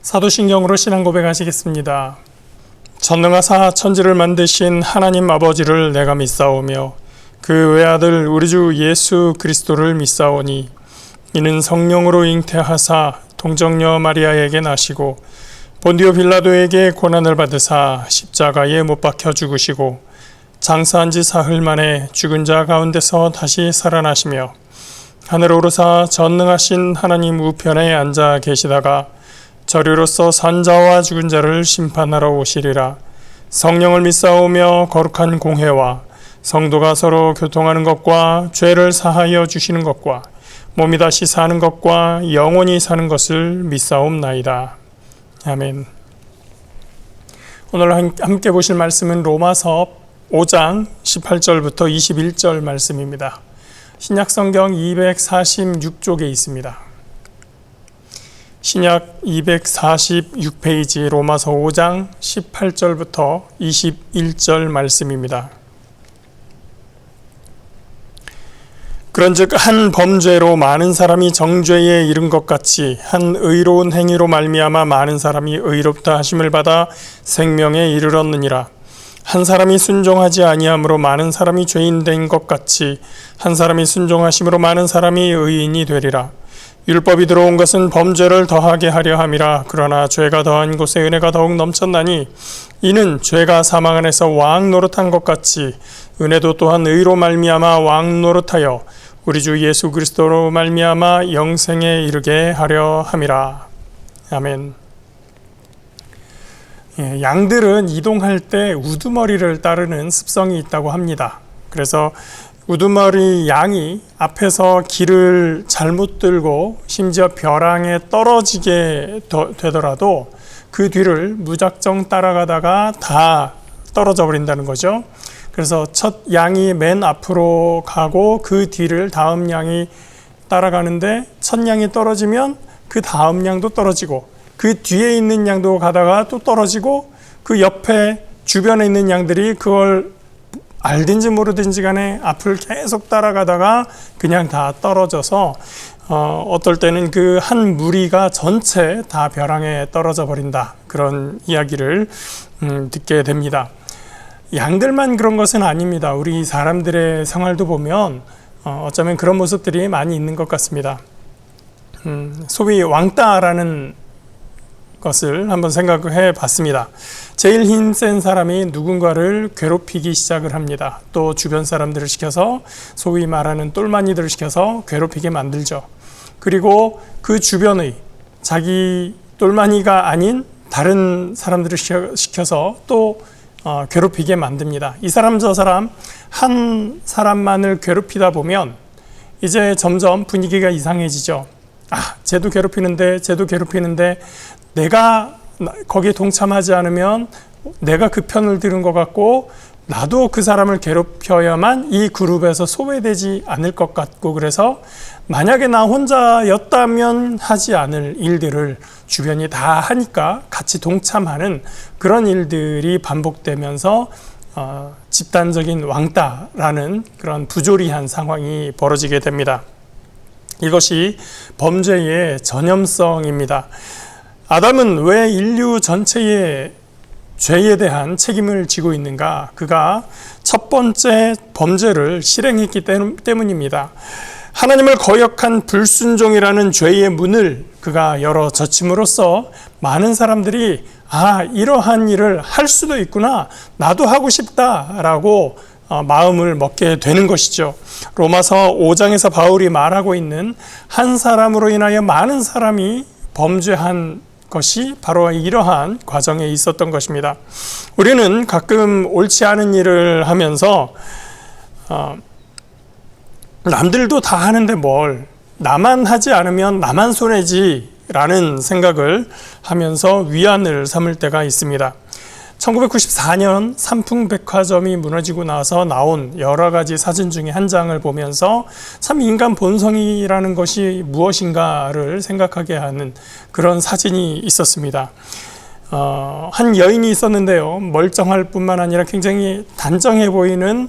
사도신경으로 신앙 고백하시겠습니다. 전능하사 천지를 만드신 하나님 아버지를 내가 믿사오며 그 외아들 우리 주 예수 그리스도를 믿사오니 이는 성령으로 잉태하사 동정녀 마리아에게 나시고 본디오 빌라도에게 고난을 받으사 십자가에 못 박혀 죽으시고 장사한 지 사흘 만에 죽은 자 가운데서 다시 살아나시며 하늘 오르사 전능하신 하나님 우편에 앉아 계시다가 저리로서 산자와 죽은 자를 심판하러 오시리라. 성령을 믿사오며 거룩한 공회와 성도가 서로 교통하는 것과 죄를 사하여 주시는 것과 몸이 다시 사는 것과 영원히 사는 것을 믿사옵나이다. 아멘. 오늘 함께 보실 말씀은 로마서 5장 18절부터 21절 말씀입니다. 신약성경 246쪽에 있습니다. 신약 246페이지 로마서 5장 18절부터 21절 말씀입니다. 그런즉 한 범죄로 많은 사람이 정죄에 이른 것 같이 한 의로운 행위로 말미암아 많은 사람이 의롭다 하심을 받아 생명에 이르렀느니라. 한 사람이 순종하지 아니함으로 많은 사람이 죄인 된 것 같이 한 사람이 순종하심으로 많은 사람이 의인이 되리라. 율법이 들어온 것은 범죄를 더하게 하려 함이라. 그러나 죄가 더한 곳에 은혜가 더욱 넘쳤나니 이는 죄가 사망 안에서 왕 노릇한 것 같이 은혜도 또한 의로 말미암아 왕 노릇하여 우리 주 예수 그리스도로 말미암아 영생에 이르게 하려 함이라. 아멘. 양들은 이동할 때 우두머리를 따르는 습성이 있다고 합니다. 그래서 우두머리 양이 앞에서 길을 잘못 들고 심지어 벼랑에 떨어지게 되더라도 그 뒤를 무작정 따라가다가 다 떨어져 버린다는 거죠. 그래서 첫 양이 맨 앞으로 가고 그 뒤를 다음 양이 따라가는데 첫 양이 떨어지면 그 다음 양도 떨어지고 그 뒤에 있는 양도 가다가 또 떨어지고 그 옆에 주변에 있는 양들이 그걸 알든지 모르든지 간에 앞을 계속 따라가다가 그냥 다 떨어져서 어떨 때는 그 한 무리가 전체 다 벼랑에 떨어져 버린다. 그런 이야기를 듣게 됩니다. 양들만 그런 것은 아닙니다. 우리 사람들의 생활도 보면 어쩌면 그런 모습들이 많이 있는 것 같습니다. 소위 왕따라는 것을 한번 생각해 봤습니다. 제일 힘센 사람이 누군가를 괴롭히기 시작을 합니다. 또 주변 사람들을 시켜서 소위 말하는 똘마니들을 시켜서 괴롭히게 만들죠. 그리고 그 주변의 자기 똘마니가 아닌 다른 사람들을 시켜서 또 괴롭히게 만듭니다. 이 사람 저 사람 한 사람만을 괴롭히다 보면 이제 점점 분위기가 이상해지죠. 쟤도 괴롭히는데 내가 거기에 동참하지 않으면 내가 그 편을 들은 것 같고 나도 그 사람을 괴롭혀야만 이 그룹에서 소외되지 않을 것 같고 그래서 만약에 나 혼자였다면 하지 않을 일들을 주변이 다 하니까 같이 동참하는 그런 일들이 반복되면서 집단적인 왕따라는 그런 부조리한 상황이 벌어지게 됩니다. 이것이 범죄의 전염성입니다. 아담은 왜 인류 전체의 죄에 대한 책임을 지고 있는가? 그가 첫 번째 범죄를 실행했기 때문입니다. 하나님을 거역한 불순종이라는 죄의 문을 그가 열어 젖힘으로써 많은 사람들이 이러한 일을 할 수도 있구나, 나도 하고 싶다라고 마음을 먹게 되는 것이죠. 로마서 5장에서 바울이 말하고 있는 한 사람으로 인하여 많은 사람이 범죄한 것이 바로 이러한 과정에 있었던 것입니다. 우리는 가끔 옳지 않은 일을 하면서 남들도 다 하는데 뭘, 나만 하지 않으면 나만 손해지 라는 생각을 하면서 위안을 삼을 때가 있습니다. 1994년 삼풍백화점이 무너지고 나서 나온 여러 가지 사진 중에 한 장을 보면서 참 인간 본성이라는 것이 무엇인가를 생각하게 하는 그런 사진이 있었습니다. 한 여인이 있었는데요. 멀쩡할 뿐만 아니라 굉장히 단정해 보이는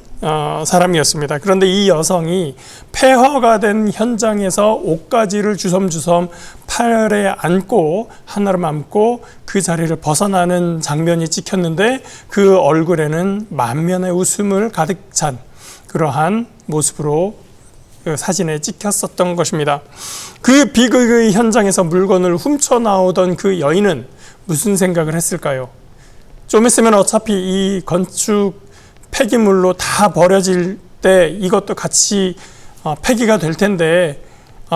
사람이었습니다. 그런데 이 여성이 폐허가 된 현장에서 옷가지를 주섬주섬 팔에 안고 하나로 안고 그 자리를 벗어나는 장면이 찍혔는데 그 얼굴에는 만면의 웃음을 가득 찬 그러한 모습으로 그 사진에 찍혔었던 것입니다. 그 비극의 현장에서 물건을 훔쳐 나오던 그 여인은 무슨 생각을 했을까요? 좀 있으면 어차피 이 건축 폐기물로 다 버려질 때 이것도 같이 폐기가 될 텐데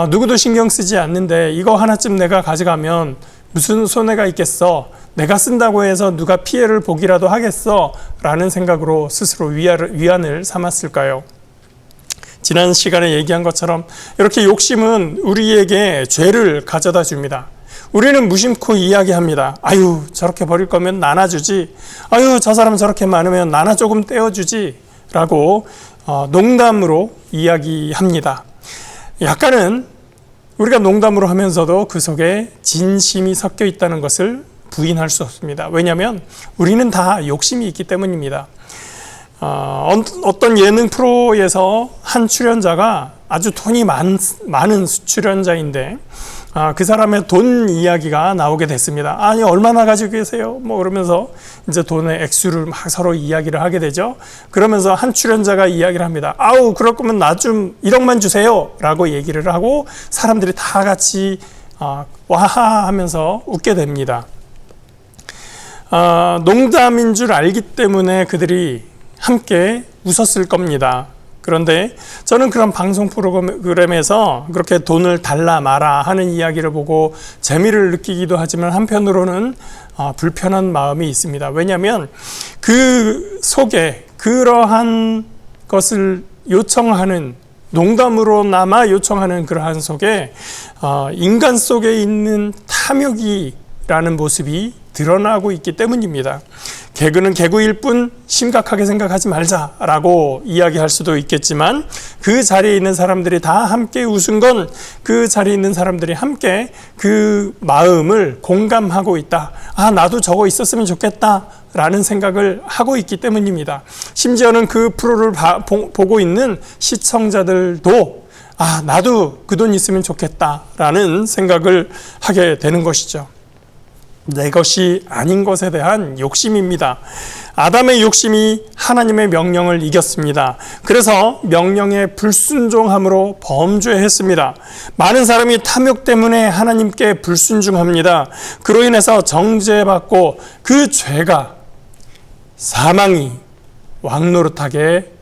누구도 신경 쓰지 않는데 이거 하나쯤 내가 가져가면 무슨 손해가 있겠어? 내가 쓴다고 해서 누가 피해를 보기라도 하겠어? 라는 생각으로 스스로 위안을 삼았을까요? 지난 시간에 얘기한 것처럼 이렇게 욕심은 우리에게 죄를 가져다 줍니다. 우리는 무심코 이야기합니다. 아유, 저렇게 버릴 거면 나눠주지. 아유, 저 사람 저렇게 많으면 나눠 조금 떼어주지. 라고 농담으로 이야기합니다. 약간은 우리가 농담으로 하면서도 그 속에 진심이 섞여 있다는 것을 부인할 수 없습니다. 왜냐하면 우리는 다 욕심이 있기 때문입니다. 어떤 예능 프로에서 한 출연자가 아주 돈이 많은 출연자인데 그 사람의 돈 이야기가 나오게 됐습니다. 아니, 얼마나 가지고 계세요? 뭐 그러면서 이제 돈의 액수를 막 서로 이야기를 하게 되죠. 그러면서 한 출연자가 이야기를 합니다. 아우, 그럴 거면 나 좀 1억만 주세요. 라고 얘기를 하고 사람들이 다 같이 와하 하면서 웃게 됩니다. 농담인 줄 알기 때문에 그들이 함께 웃었을 겁니다. 그런데 저는 그런 방송 프로그램에서 그렇게 돈을 달라 마라 하는 이야기를 보고 재미를 느끼기도 하지만 한편으로는 불편한 마음이 있습니다. 왜냐하면 그 속에 그러한 것을 요청하는 농담으로나마 요청하는 그러한 속에 인간 속에 있는 탐욕이라는 모습이 드러나고 있기 때문입니다. 개그는 개그일 뿐 심각하게 생각하지 말자라고 이야기할 수도 있겠지만 그 자리에 있는 사람들이 다 함께 웃은 건 그 자리에 있는 사람들이 함께 그 마음을 공감하고 있다. 아, 나도 저거 있었으면 좋겠다 라는 생각을 하고 있기 때문입니다. 심지어는 그 프로를 보고 있는 시청자들도 아, 나도 그 돈 있으면 좋겠다 라는 생각을 하게 되는 것이죠. 내 것이 아닌 것에 대한 욕심입니다. 아담의 욕심이 하나님의 명령을 이겼습니다. 그래서 명령에 불순종함으로 범죄했습니다. 많은 사람이 탐욕 때문에 하나님께 불순종합니다. 그로 인해서 정죄받고 그 죄가 사망이 왕노릇하게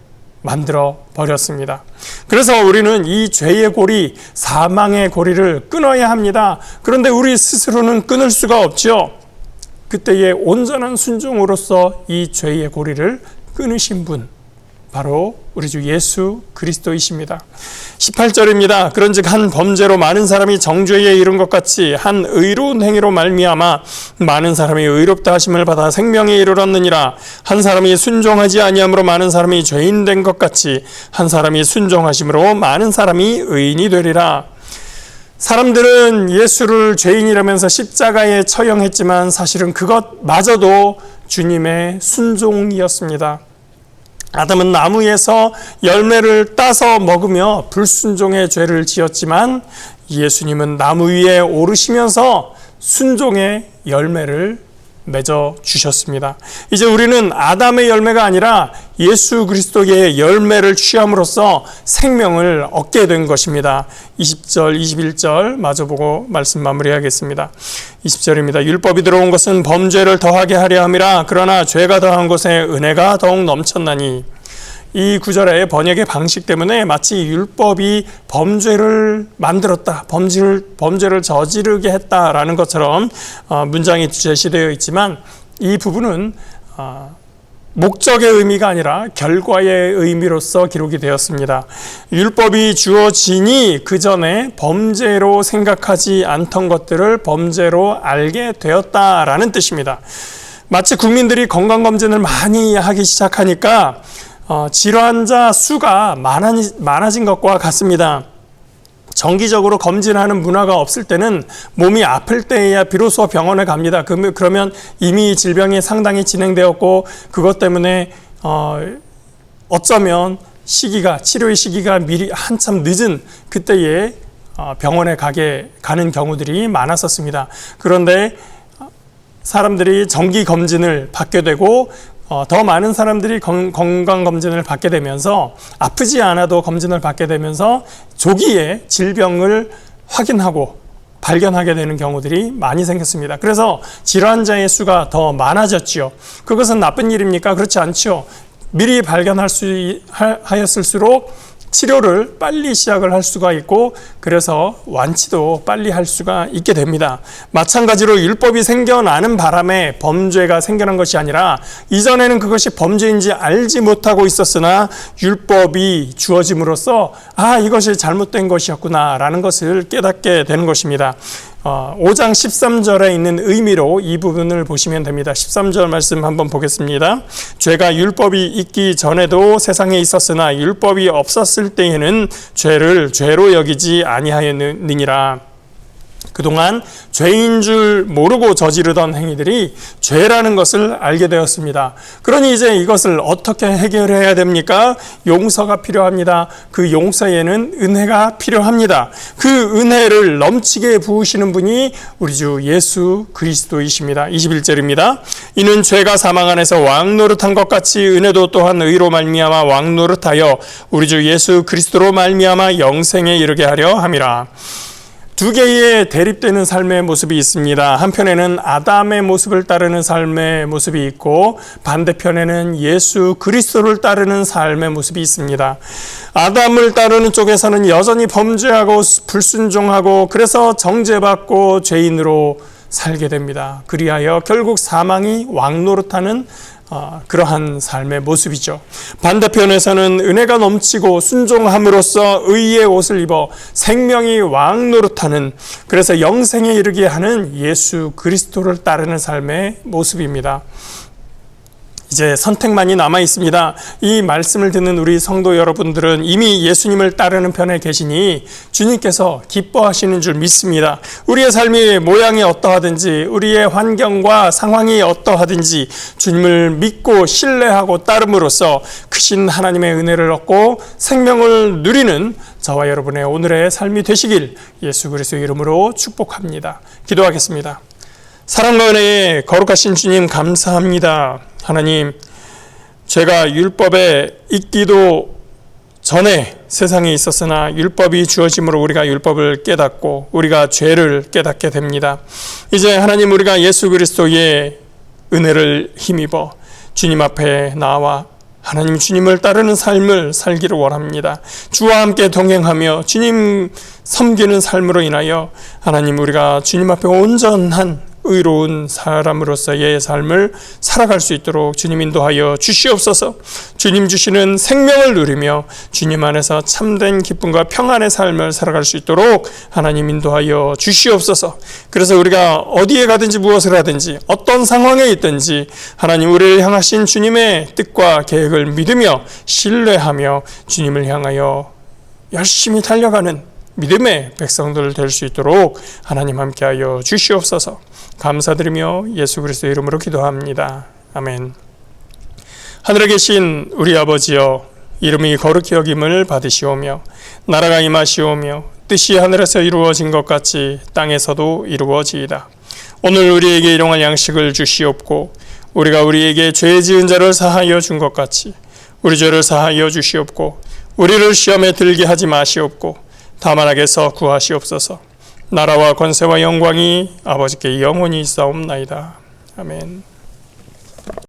만들어 버렸습니다. 그래서 우리는 이 죄의 고리, 사망의 고리를 끊어야 합니다. 그런데 우리 스스로는 끊을 수가 없죠. 그때의 온전한 순종으로서 이 죄의 고리를 끊으신 분, 바로 우리 주 예수 그리스도이십니다. 18절입니다. 그런즉 한 범죄로 많은 사람이 정죄에 이른 것 같이 한 의로운 행위로 말미암아 많은 사람이 의롭다 하심을 받아 생명에 이르렀느니라. 한 사람이 순종하지 아니함으로 많은 사람이 죄인 된 것 같이 한 사람이 순종하심으로 많은 사람이 의인이 되리라. 사람들은 예수를 죄인이라면서 십자가에 처형했지만 사실은 그것마저도 주님의 순종이었습니다. 아담은 나무에서 열매를 따서 먹으며 불순종의 죄를 지었지만 예수님은 나무 위에 오르시면서 순종의 열매를 맺어 주셨습니다. 이제 우리는 아담의 열매가 아니라 예수 그리스도의 열매를 취함으로써 생명을 얻게 된 것입니다. 20절, 21절 마저보고 말씀 마무리하겠습니다. 20절입니다. 율법이 들어온 것은 범죄를 더하게 하려 함이라. 그러나 죄가 더한 곳에 은혜가 더욱 넘쳤나니. 이 구절의 번역의 방식 때문에 마치 율법이 범죄를 만들었다, 범죄를 저지르게 했다라는 것처럼 문장이 제시되어 있지만 이 부분은 목적의 의미가 아니라 결과의 의미로서 기록이 되었습니다. 율법이 주어지니 그 전에 범죄로 생각하지 않던 것들을 범죄로 알게 되었다라는 뜻입니다. 마치 국민들이 건강검진을 많이 하기 시작하니까 질환자 수가 많아진 것과 같습니다. 정기적으로 검진하는 문화가 없을 때는 몸이 아플 때에야 비로소 병원에 갑니다. 그러면 이미 질병이 상당히 진행되었고 그것 때문에 어쩌면 치료의 시기가 미리 한참 늦은 그때에 병원에 가는 경우들이 많았었습니다. 그런데 사람들이 정기 검진을 받게 되고 더 많은 사람들이 건강검진을 받게 되면서 아프지 않아도 검진을 받게 되면서 조기에 질병을 확인하고 발견하게 되는 경우들이 많이 생겼습니다. 그래서 질환자의 수가 더 많아졌죠. 그것은 나쁜 일입니까? 그렇지 않죠. 미리 발견하였을수록 치료를 빨리 시작을 할 수가 있고 그래서 완치도 빨리 할 수가 있게 됩니다. 마찬가지로 율법이 생겨나는 바람에 범죄가 생겨난 것이 아니라 이전에는 그것이 범죄인지 알지 못하고 있었으나 율법이 주어짐으로써 이것이 잘못된 것이었구나 라는 것을 깨닫게 되는 것입니다. 5장 13절에 있는 의미로 이 부분을 보시면 됩니다. 13절 말씀 한번 보겠습니다. 죄가 율법이 있기 전에도 세상에 있었으나 율법이 없었을 때에는 죄를 죄로 여기지 아니하였느니라. 그동안 죄인 줄 모르고 저지르던 행위들이 죄라는 것을 알게 되었습니다. 그러니 이제 이것을 어떻게 해결해야 됩니까? 용서가 필요합니다. 그 용서에는 은혜가 필요합니다. 그 은혜를 넘치게 부으시는 분이 우리 주 예수 그리스도이십니다. 21절입니다. 이는 죄가 사망 안에서 왕노릇한 것 같이 은혜도 또한 의로 말미암아 왕노릇하여 우리 주 예수 그리스도로 말미암아 영생에 이르게 하려 함이라. 두 개의 대립되는 삶의 모습이 있습니다. 한편에는 아담의 모습을 따르는 삶의 모습이 있고 반대편에는 예수 그리스도를 따르는 삶의 모습이 있습니다. 아담을 따르는 쪽에서는 여전히 범죄하고 불순종하고 그래서 정죄받고 죄인으로 살게 됩니다. 그리하여 결국 사망이 왕노릇하는 그러한 삶의 모습이죠. 반대편에서는 은혜가 넘치고 순종함으로써 의의 옷을 입어 생명이 왕노릇하는 그래서 영생에 이르게 하는 예수 그리스도를 따르는 삶의 모습입니다. 이제 선택만이 남아 있습니다. 이 말씀을 듣는 우리 성도 여러분들은 이미 예수님을 따르는 편에 계시니 주님께서 기뻐하시는 줄 믿습니다. 우리의 삶이 모양이 어떠하든지 우리의 환경과 상황이 어떠하든지 주님을 믿고 신뢰하고 따름으로써 크신 하나님의 은혜를 얻고 생명을 누리는 저와 여러분의 오늘의 삶이 되시길 예수 그리스도의 이름으로 축복합니다. 기도하겠습니다. 사랑과 은혜에 거룩하신 주님 감사합니다. 하나님, 죄가 율법에 있기도 전에 세상에 있었으나 율법이 주어짐으로 우리가 율법을 깨닫고 우리가 죄를 깨닫게 됩니다. 이제 하나님 우리가 예수 그리스도의 은혜를 힘입어 주님 앞에 나와 하나님 주님을 따르는 삶을 살기를 원합니다. 주와 함께 동행하며 주님 섬기는 삶으로 인하여 하나님 우리가 주님 앞에 온전한 의로운 사람으로서의 삶을 살아갈 수 있도록 주님 인도하여 주시옵소서. 주님 주시는 생명을 누리며 주님 안에서 참된 기쁨과 평안의 삶을 살아갈 수 있도록 하나님 인도하여 주시옵소서. 그래서 우리가 어디에 가든지 무엇을 하든지 어떤 상황에 있든지 하나님 우리를 향하신 주님의 뜻과 계획을 믿으며 신뢰하며 주님을 향하여 열심히 달려가는 믿음의 백성들 될 수 있도록 하나님 함께하여 주시옵소서. 감사드리며 예수 그리스도의 이름으로 기도합니다. 아멘. 하늘에 계신 우리 아버지여, 이름이 거룩히 여김을 받으시오며 나라가 임하시오며 뜻이 하늘에서 이루어진 것 같이 땅에서도 이루어지이다. 오늘 우리에게 일용할 양식을 주시옵고 우리가 우리에게 죄 지은 자를 사하여 준 것 같이 우리 죄를 사하여 주시옵고 우리를 시험에 들게 하지 마시옵고 다만 악에서 구하시옵소서. 나라와 권세와 영광이 아버지께 영원히 있사옵나이다. 아멘.